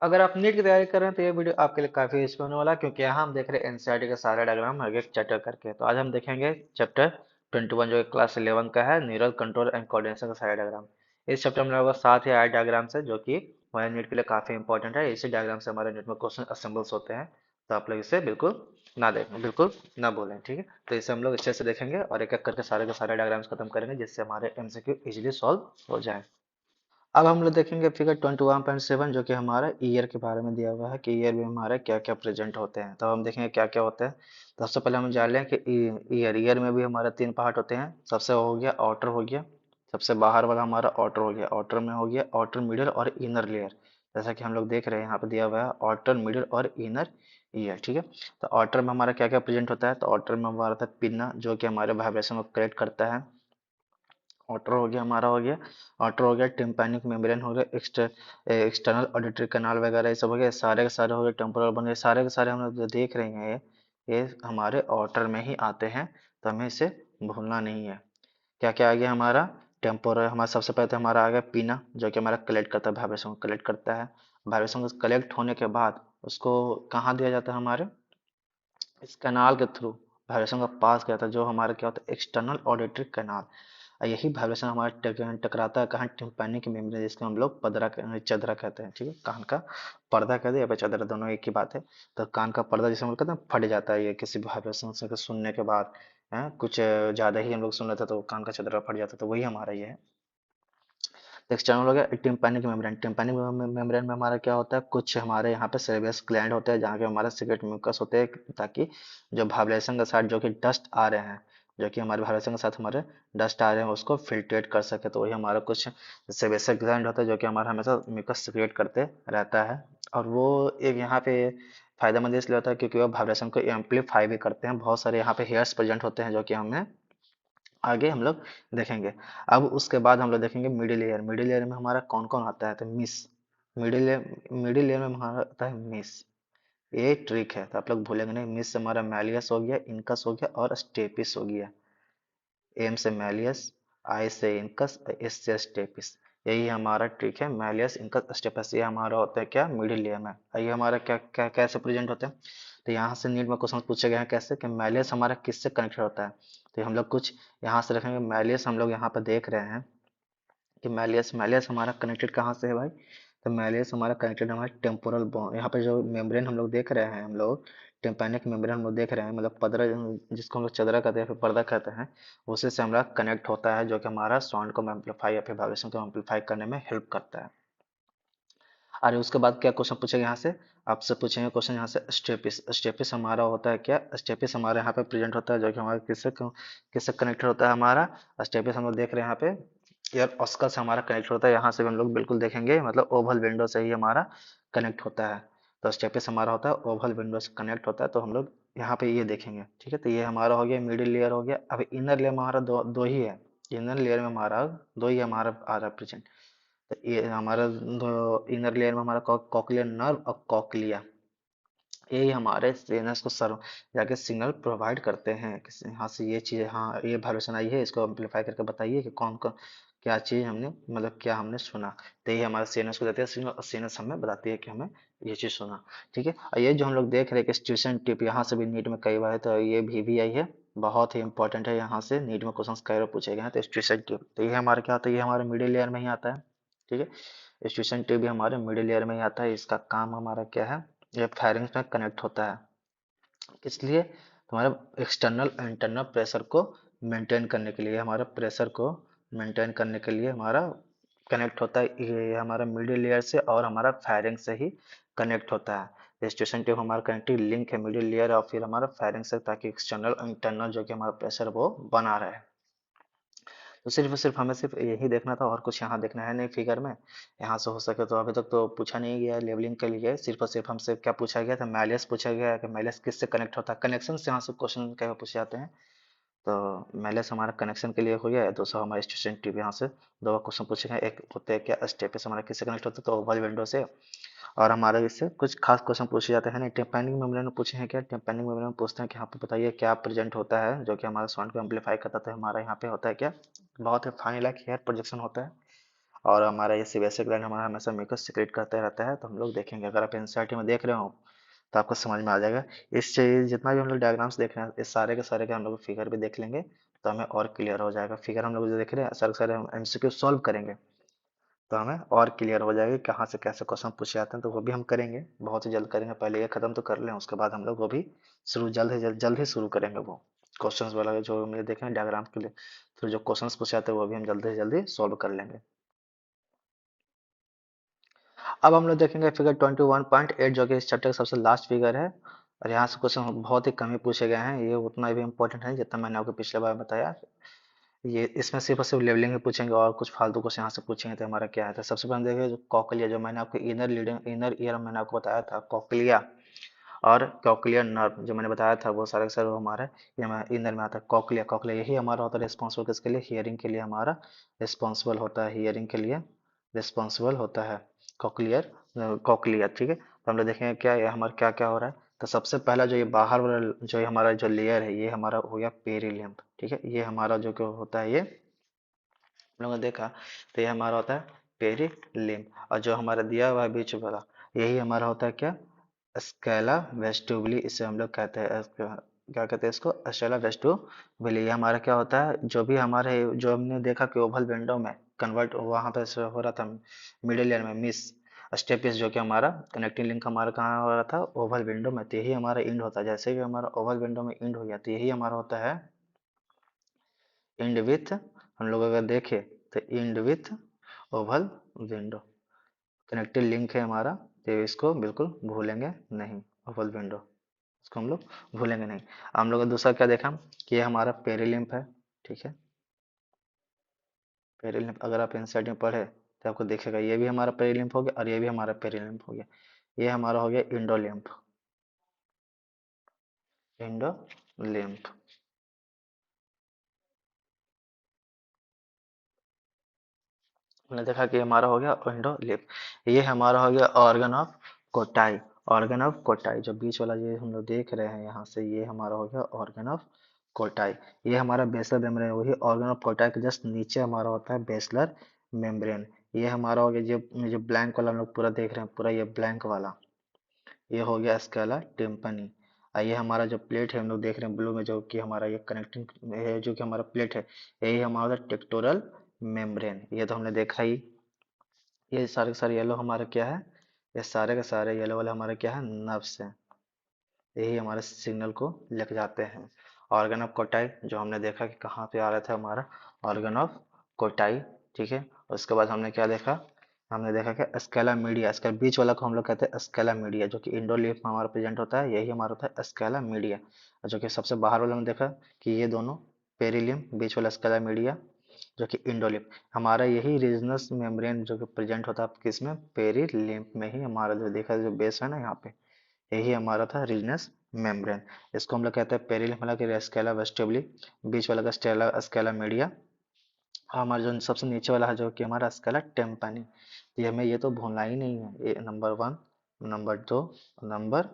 अगर आप नीट की तैयारी कर रहे हैं तो ये वीडियो आपके लिए काफी यूजफुल होने वाला है, क्योंकि यहाँ हम देख रहे हैं एनसीईआरटी के सारे डायग्राम आगे चैप्टर करके। तो आज हम देखेंगे चैप्टर 21 जो कि क्लास 11 का है, न्यूरल कंट्रोल एंड कोऑर्डिनेशन का सारे डायग्राम। इस चैप्टर में लगभग 7 या 8 डायग्राम्स है जो कि हमारे नीट के लिए काफी इंपॉर्टेंट है। इसी डायग्राम से हमारे नीट में क्वेश्चन असेंबल्स होते हैं। तो आप लोग इसे बिल्कुल ना देखें, बिल्कुल ना बोलें, ठीक है। तो इसे हम लोग अच्छे से देखेंगे और एक एक करके सारे के सारे डायग्राम्स खत्म करेंगे, जिससे हमारे एमसीक्यू इजीली सॉल्व हो जाए। अब हम लोग देखेंगे फिगर 21.7 जो कि हमारा ईयर के बारे में दिया हुआ है कि ईयर में हमारे क्या क्या प्रेजेंट होते हैं। तो हम देखेंगे क्या क्या होता है। तो सबसे पहले हम जान लें कि ईयर में भी हमारे 3 पार्ट होते हैं। सबसे हो गया आउटर, हो गया सबसे बाहर वाला हमारा आउटर हो गया। आउटर में हो गया आउटर, मिडल और इनर लेयर। जैसा कि हम लोग देख रहे हैं यहाँ पे दिया हुआ है आउटर, मिडल और इनर ईयर, ठीक है। तो आउटर में हमारा क्या क्या प्रेजेंट होता है। तो आउटर में हमारा था पिन्ना जो कि हमारे वाइब्रेशन को करेक्ट करता है। ऑटर हो गया हमारा, हो गया ऑटर, हो गया टिम्पैनिक मेम्ब्रेन, हो गया एक्सटर्नल ऑडिटरी कैनाल वगैरह, ये सब हो गया। सारे के सारे हो गए टेम्पोरल बन गए। सारे के सारे हम लोग जो देख रहे हैं ये हमारे ऑटर में ही आते हैं। तो हमें इसे भूलना नहीं है। क्या क्या आ गया हमारा टेम्पोरल। हमारा सबसे पहले तो हमारा आ गया पीना जो कि हमारा कलेक्ट करता है, वाइब्रेशन को कलेक्ट करता है। वाइब्रेशन को कलेक्ट होने के बाद उसको कहाँ दिया जाता है, हमारे इस कैनाल के थ्रू वाइब्रेशन का पास किया था, जो हमारा क्या होता है एक्सटर्नल ऑडिटरी कैनाल। और यही वाइब्रेशन हमारे टकराता है कहाँ, टिम्पैनिक की मेम्ब्रेन, जिसको हम लोग चदरा कहते हैं, ठीक है। कान का पर्दा कहते हैं या फिर चदरा, दोनों एक ही बात है। तो कान का पर्दा जिसे हम लोग कहते हैं फट जाता है ये किसी भी वाइब्रेशन से सुनने के बाद। है कुछ ज्यादा ही हम लोग सुन लेते हैं तो कान का चदरा फट जाता है, तो वही हमारा ये है। एक्सटर्नल हो गया टिम्पैनिक मेम्ब्रेन। टिम्पैनिक मेम्ब्रेन में हमारा क्या होता है, कुछ हमारे यहाँ पे सेरेब्रस ग्लैंड होते हैं जहाँ के हमारे सीक्रेट म्यूकस होते हैं, ताकि जो वाइब्रेशन के साथ जो कि डस्ट आ रहे हैं, जो कि हमारे वाइब्रेशन के साथ हमारे डस्ट आ रहे हैं उसको फिल्ट्रेट कर सके। तो वही हमारा कुछ सेरेब्रस ग्लैंड होता है जो कि हमारा हमेशा म्यूकस सीक्रेट करते रहता है। और वो एक यहाँ पे फायदेमंद इसलिए होता है क्योंकि वो वाइब्रेशन को एम्पलीफाई भी करते हैं। बहुत सारे यहाँ पे हेयर्स प्रेजेंट होते हैं जो कि हमें आगे हम लोग देखेंगे। अब उसके बाद हम लोग देखेंगे मिडिल ईयर। मिडिल ईयर में हमारा कौन कौन आता है, तो मिस। मिडिल ईयर में हमारा आता है मिस। ये ट्रिक है तो आप लोग भूलेंगे नहीं। मिस से हमारा मैलियस हो गया, इनकस हो गया और स्टेपिस हो गया। एम से मैलियस, आई से इनकस, एस से स्टेपिस। यही हमारा ट्रिक है, मैलियस इनकस स्टेपस। ये हमारा होता है क्या, मिडिल ईयर में। ये हमारा क्या क्या कैसे प्रेजेंट होते हैं। तो यहाँ से नीट में क्वेश्चन पूछे गए हैं कैसे कि मैलियस हमारा किससे कनेक्टेड होता है। तो हम लोग कुछ यहाँ से रखेंगे। मैलियस हम लोग यहाँ पर देख रहे हैं कि मैलियस मैलियस हमारा कनेक्टेड कहाँ से है भाई। तो मैलियस हमारा कनेक्टेड हमारे टेम्पोरल बोन। यहाँ पे जो मेम्ब्रेन हम लोग देख रहे हैं, हम लोग टिम्पैनिक मेम्ब्रेन हम लोग देख रहे हैं, मतलब पदरा जिसको हम लोग चदरा कहते हैं फिर पर्दा कहते हैं, उसी से हमारा कनेक्ट होता है, जो कि हमारा साउंड को एम्पलीफाई या फिर वाइब्रेशन को एम्पलीफाई करने में हेल्प करता है। अरे उसके बाद क्या क्वेश्चन पूछेगा यहाँ से, आपसे पूछेंगे क्वेश्चन यहाँ से स्टेपिस। स्टेपिस हमारा होता है क्या, स्टेपिस हमारे यहाँ पे प्रेजेंट होता है जो कि हमारे किससे किससे कनेक्टेड होता है हमारा। स्टेपिस हम लोग देख रहे हैं यहाँ पे एयर ऑस्कर से हमारा कनेक्ट होता है। यहाँ से भी हम लोग बिल्कुल देखेंगे, मतलब ओवल विंडो से ही हमारा कनेक्ट होता है। तो स्टेपिस हमारा होता है ओवल विंडो से कनेक्ट होता है, तो हम लोग यहाँ पे ये देखेंगे, ठीक है। तो ये हमारा हो गया मिडिल लेयर हो गया। अब इनर लेयर हमारा दो दो ही है। इनर लेयर में हमारा दो ही हमारा आ रहा है प्रेजेंट। तो ये हमारा इनर लेयर में हमारा कॉकलियर नर्व और कॉकलिया, यही हमारे सेनस को सर्व जाके सिग्नल प्रोवाइड करते हैं कि यहाँ से ये चीज़, हाँ ये वाइब्रेशन आई है, इसको एम्पलीफाई करके बताइए कि कौन कौन क्या चीज़ हमने, मतलब क्या हमने सुना। तो यही हमारे सेनस को देते हैं सिग्नल और सेनस हमें बताती है कि हमें ये चीज़ सुना, ठीक है। और ये जो हम लोग देख रहे हैं कि स्ट्यूशन टिप, यहाँ से भी नीट में कई बार है, तो ये भी आई है, बहुत ही इंपॉर्टेंट है। यहाँ से नीट में क्वेश्चन कई बार पूछे गए हैं। तो स्ट्यूशन टिप तो ये हमारा क्या होता है, ये हमारे मिडिल लेयर में ही आता है, ठीक है। स्ट्यूशन टिप भी हमारे मिडिल लेयर में ही आता है। इसका काम हमारा क्या है, ये फायरिंग में कनेक्ट होता है। इसलिए तुम्हारे एक्सटर्नल इंटरनल प्रेशर को मेंटेन करने के लिए, हमारा प्रेशर को मेंटेन करने के लिए हमारा कनेक्ट होता है। ये हमारा मिडिल लेयर से और हमारा फायरिंग से ही कनेक्ट होता है। स्टेशन ट्यूब हमारा कनेक्टिव लिंक है मिडिल लेयर और फिर हमारा फायरिंग से, ताकि एक्सटर्नल इंटरनल जो कि हमारा प्रेशर वो बना रहे। तो सिर्फ और सिर्फ हमें सिर्फ यही देखना था और कुछ यहाँ देखना है नहीं फिगर में। यहाँ से हो सके तो अभी तक तो पूछा नहीं गया लेवलिंग के लिए, सिर्फ और सिर्फ हमसे क्या पूछा गया था, मैलियस पूछा गया है कि मैलियस किससे कनेक्ट होता है। कनेक्शन से यहाँ से क्वेश्चन कई बार पूछे जाते हैं। तो मैलियस हमारा कनेक्शन के लिए हो गया है। दूसरा हमारा स्टेशन ट्यूब, यहाँ से दो क्वेश्चन पूछे गए। एक होते हैं क्या स्टेपस हमारा किससे कनेक्ट होता है, तो ओवल विंडो से। और हमारे इससे कुछ खास क्वेश्चन पूछे जाते हैं नहीं। टिम्पैनिक मेम्ब्रेन में पूछे हैं क्या, टिम्पैनिक मेम्ब्रेन में पूछते हैं कि यहाँ पे बताइए क्या प्रेजेंट होता है जो कि हमारे साउंड को एम्पलीफाई करता है। तो हमारा यहाँ पे होता है क्या, बहुत ही फाइन लाइक हेयर प्रोजेक्शन होता है। और हमारा ये सीबीएसई ग्लैंड हमारा हमेशा म्यूकस सिक्रेट करते रहता है। तो हम लोग देखेंगे, अगर आप एनसीईआरटी में देख रहे हो तो आपको समझ में आ जाएगा। इससे जितना भी हम लोग डायग्राम्स देख रहे हैं, इस सारे के सारे का हम लोग फिगर भी देख लेंगे तो हमें और क्लियर हो जाएगा। फिगर हम लोग जो देख रहे हैं सारे के सारे हम एमसीक्यू सॉल्व करेंगे तो हमें और क्लियर हो जाएगा कि कहाँ से कैसे क्वेश्चन पूछे जाते हैं। तो वो भी हम करेंगे, बहुत ही जल्द करेंगे। पहले ये खत्म तो कर लें, उसके बाद हम लोग वो भी शुरू जल्द ही शुरू करेंगे। वो क्वेश्चंस वाला जो हम ये देखें डायग्राम के लिए, तो जो क्वेश्चंस पूछे जाते हैं वो भी हम जल्दी सॉल्व कर लेंगे। अब हम लोग देखेंगे फिगर 21.8 जो कि इस चैप्टर का सबसे लास्ट फिगर है। और यहाँ से क्वेश्चन बहुत ही कम ही पूछे गए हैं, ये उतना भी इम्पोर्टेंट है जितना मैंने आपको पिछले बार बताया। ये इसमें सिर्फ और सिर्फ लेवलिंग ही पूछेंगे और कुछ फालतू क्वेश्चन यहाँ से पूछेंगे तो हमारा क्या है। तो सबसे पहले देखिए जो कॉकलिया, जो मैंने आपको इनर ईयर मैंने आपको बताया था कॉकलिया और कॉकलियर नर्व जो मैंने बताया था, वो सारे के सारे वो हमारे ये इनर में आता है। कॉकलिया कॉकलिया यही हमारा होता है रिस्पॉन्सिबल किसके लिए, हियरिंग के लिए हमारा रिस्पॉन्सिबल होता है, हियरिंग के लिए रिस्पॉन्सिबल होता है कॉकलियर कॉकलिया। ठीक है, तो हम लोग देखेंगे क्या ये हमारा क्या क्या हो रहा है। तो सबसे पहला जो ये बाहर वाला जो ये हमारा जो लेयर है ये हमारा हो गया पेरिलिम्ब। ठीक है, ये हमारा जो क्या होता है, ये हम लोगों ने देखा तो ये हमारा होता है पेरिलिम्ब। और जो हमारा दिया हुआ है बीच वाला यही हमारा होता है क्या, स्केला वेस्टिबुली, इसे हम लोग कहते हैं क्या कहते हैं इसको, स्केला वेस्टिबुली। ये हमारा क्या होता है, जो भी हमारे जो हमने देखा कि ओवल विंडो में कन्वर्ट वहां पे से हो रहा था मिडिल ईयर में मिस स्टेपिस, जो कि हमारा कनेक्टिंग लिंक हमारा कहाँ हो रहा था, ओवल विंडो में। तो यही हमारा इंड होता है, जैसे कि हमारा ओवल विंडो में इंड हो गया तो यही हमारा होता है इंड विथ। हम लोग अगर देखें तो end with oval window connected link है हमारा, तो इसको बिल्कुल भूलेंगे नहीं, ओवल विंडो इसको हम लोग भूलेंगे नहीं। हम लोग दूसरा क्या देखा कि ये हमारा पेरिलिम्फ है। ठीक है, पेरिलिम्फ अगर आप एनसीईआरटी में पढ़े तो आपको दिखेगा ये भी हमारा पेरिलिम्फ हो गया और ये भी हमारा पेरिलिम्फ हो गया। ये हमारा हो गया इंडोलिम्फ, इंडोलिम्फ। हमने देखा कि हमारा हो गया इंडोलिम्फ। ये हमारा हो गया organ of Kotai, organ of कोटाई जो बीच वाला ये हम लोग देख रहे हैं यहाँ से, ये हमारा हो गया ऑर्गन ऑफ कोटाई। ये हमारा बेसलर मेम्ब्रेन, वही ऑर्गन ऑफ कोटाई के जस्ट नीचे हमारा होता है बेसलर मेम्ब्रेन। ये हमारा हो गया जो ब्लैंक वाला हम लोग पूरा देख रहे हैं, पूरा ये ब्लैंक वाला ये हो गया स्केला टिम्पनी। ये हमारा जो प्लेट है हम लोग देख रहे हैं ब्लू में, जो कि हमारा ये कनेक्टिंग है, जो कि हमारा प्लेट है यही हमारा टेक्टोरल मेम्ब्रेन, ये तो हमने देखा ही। ये सारे के सारे येलो हमारा क्या है, ये सारे के सारे येलो वाले हमारे क्या है, नर्व्स हैं। यही हमारे सिग्नल को लेके जाते हैं। ऑर्गन ऑफ कोटाई जो हमने देखा कि कहाँ पे आ रहा था हमारा ऑर्गन ऑफ कोटाई। ठीक है, उसके बाद हमने क्या देखा, हमने देखा कि स्केला मीडिया, इसका बीच वाला को हम लोग कहते हैं स्केला मीडिया, जो कि इंडोलीफ में हमारा प्रेजेंट होता है, यही हमारा होता है स्केला मीडिया। जो कि सबसे बाहर वाला में देखा कि ये दोनों पेरिलियम, बीच वाला स्केला मीडिया जो कि इंडोलिम्फ। हमारा यही रीजनस मेम्ब्रेन जो कि प्रेजेंट होता है किसमें, पेरिलिम्फ में ही हमारा जो देखा जो बेस है ना यहाँ पे, यही हमारा था रीजनस मेम्ब्रेन। इसको हम लोग कहते हैं पेरिलिम्फ, मतलब कि स्केला वेस्टिबुली, बीच वाला का स्टेला स्केला मीडिया, हमारा जो सबसे नीचे वाला है जो कि हमारा स्केला टेम्पनी। ये हमें ये तो भूलना ही नहीं है, ये नंबर 1, नंबर 2, नंबर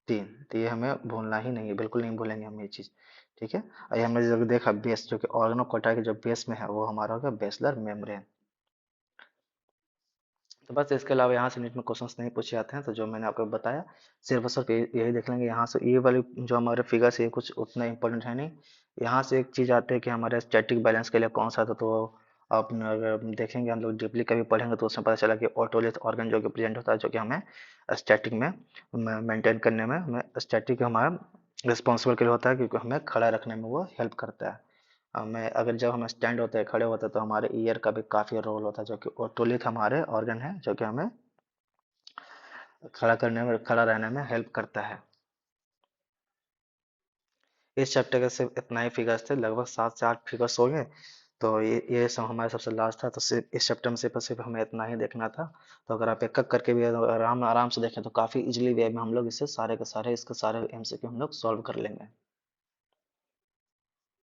3, तो ये हमें भूलना ही नहीं है, बिल्कुल नहीं भूलेंगे हम ये चीज़। ठीक है, और ये हमने जो देखा बेस, जो कि ऑर्गन ऑफ कोटा के जो बेस में है वो हमारा होगा बेसलर मेम्ब्रेन। तो बस इसके अलावा यहाँ से नीट में क्वेश्चंस नहीं पूछे जाते हैं, तो जो मैंने आपको बताया सिर्फ और सिर्फ यही देख लेंगे। यहाँ से ये वाली जो हमारे फिगर्स है ये कुछ उतना इंपॉर्टेंट है नहीं। यहाँ से एक चीज़ आती है कि हमारे स्टैटिक बैलेंस के लिए कौन सा था, तो आप अगर देखेंगे हम लोग डीपली कभी पढ़ेंगे तो उसमें पता चला कि ऑटोलिथ ऑर्गन जो कि प्रेजेंट होता है, जो कि हमें स्टैटिक में मेंटेन करने में, हमें स्टैटिक हमारा रिस्पॉन्सिबल के लिए होता है, क्योंकि हमें खड़ा रखने में वो हेल्प करता है। हमें अगर जब हम स्टैंड होते हैं, खड़े होते हैं, तो हमारे ईयर का भी काफ़ी रोल होता है, जो कि ओटोलिथ हमारे ऑर्गन है जो कि हमें खड़ा करने में, खड़ा रहने में हेल्प करता है। इस चैप्टर के सिर्फ इतना ही फिगर्स थे, लगभग 7 से 8 फिगर्स हो गए। तो ये सब हमारे सबसे लास्ट था, तो सिर्फ इस चैप्टर में सिर्फ हमें इतना ही देखना था। तो अगर आप एक एक करके भी आराम आराम से देखें तो काफ़ी इजीली वे में हम लोग इससे सारे के सारे इसके सारे एमसीक्यू हम लोग सॉल्व कर लेंगे।